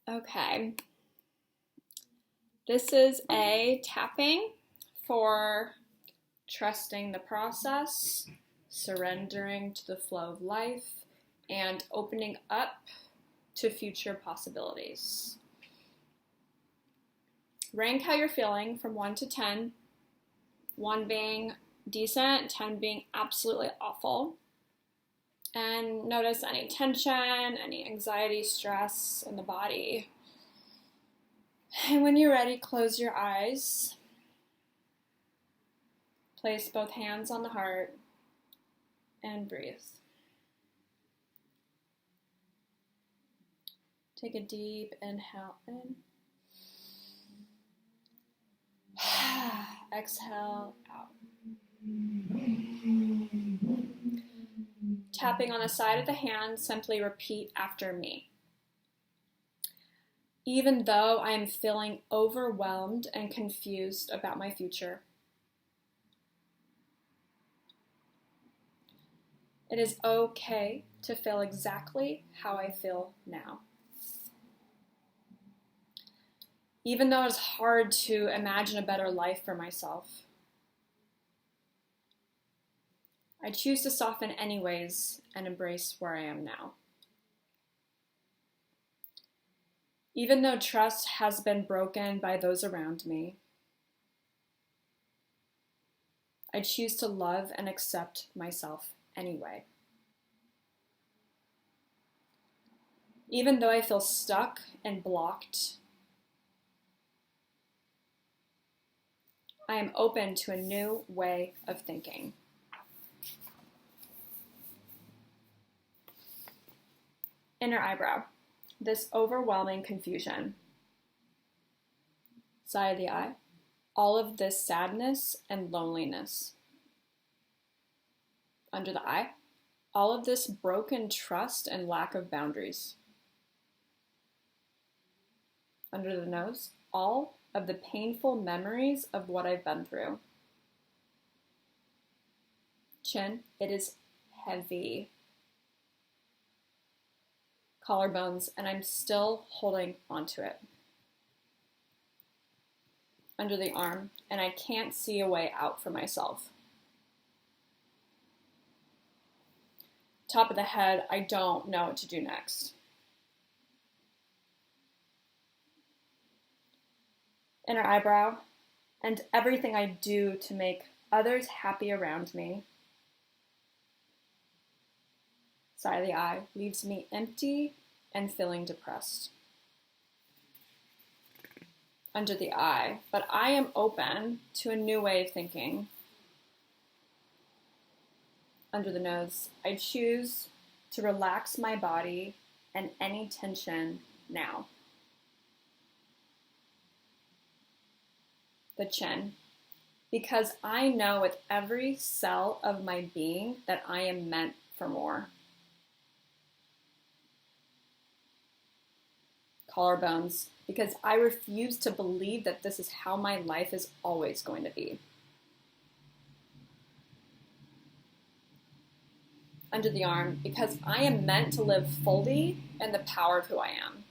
Okay, this is a tapping for trusting the process, surrendering to the flow of life, and opening up to future possibilities. Rank how you're feeling from 1 to 10, 1 being decent, 10 being absolutely awful. And notice any tension, any anxiety, stress in the body. And when you're ready, close your eyes. Place both hands on the heart and breathe. Take a deep inhale in. Exhale out. Tapping on the side of the hand, simply repeat after me. Even though I am feeling overwhelmed and confused about my future, it is okay to feel exactly how I feel now. Even though it's hard to imagine a better life for myself, I choose to soften anyways and embrace where I am now. Even though trust has been broken by those around me, I choose to love and accept myself anyway. Even though I feel stuck and blocked, I am open to a new way of thinking. Inner eyebrow, this overwhelming confusion. Side of the eye, all of this sadness and loneliness. Under the eye, all of this broken trust and lack of boundaries. Under the nose, all of the painful memories of what I've been through. Chin, it is heavy. Collarbones, and I'm still holding onto it. Under the arm, and I can't see a way out for myself. Top of the head, I don't know what to do next. Inner eyebrow, and everything I do to make others happy around me. Side of the eye leaves me empty and feeling depressed. Under the eye, but I am open to a new way of thinking. Under the nose, I choose to relax my body and any tension now. The chin, because I know with every cell of my being that I am meant for more. Collarbones, because I refuse to believe that this is how my life is always going to be. Under the arm, because I am meant to live fully in the power of who I am.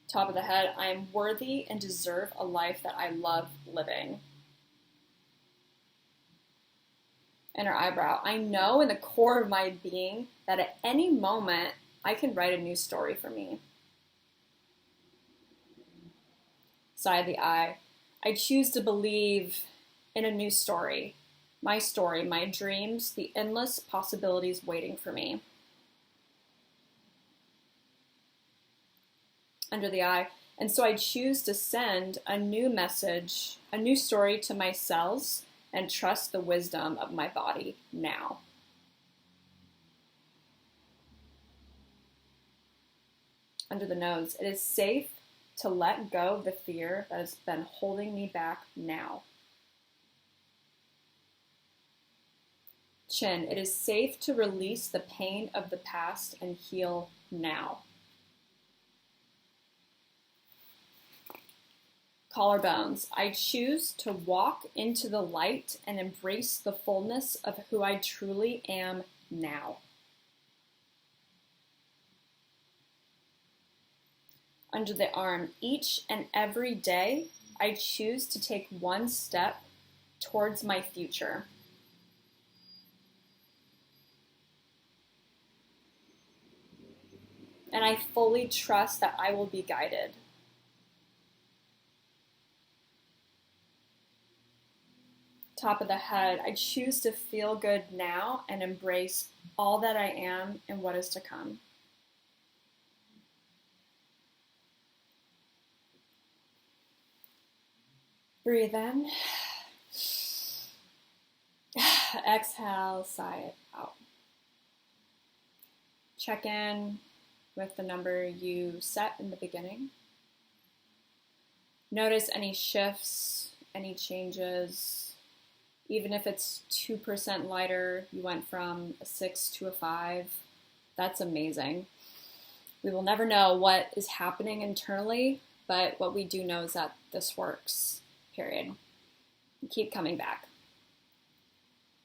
Top of the head, I am worthy and deserve a life that I love living. Inner eyebrow, I know in the core of my being that at any moment I can write a new story for me. Side of the eye, I choose to believe in a new story, my dreams, the endless possibilities waiting for me. Under the eye, and so I choose to send a new message, a new story to my cells and trust the wisdom of my body now. Under the nose, it is safe to let go of the fear that has been holding me back now. Chin, it is safe to release the pain of the past and heal now. Collarbones, I choose to walk into the light and embrace the fullness of who I truly am now. under the arm. Each and every day, I choose to take one step towards my future. And I fully trust that I will be guided. Top of the head, I choose to feel good now and embrace all that I am and what is to come. Breathe in. Exhale, sigh it out. Check in with the number you set in the beginning. Notice any shifts, any changes. Even if it's 2% lighter, you went from a 6 to a 5, that's amazing. We will never know what is happening internally, but what we do know is that this works, period. Keep coming back.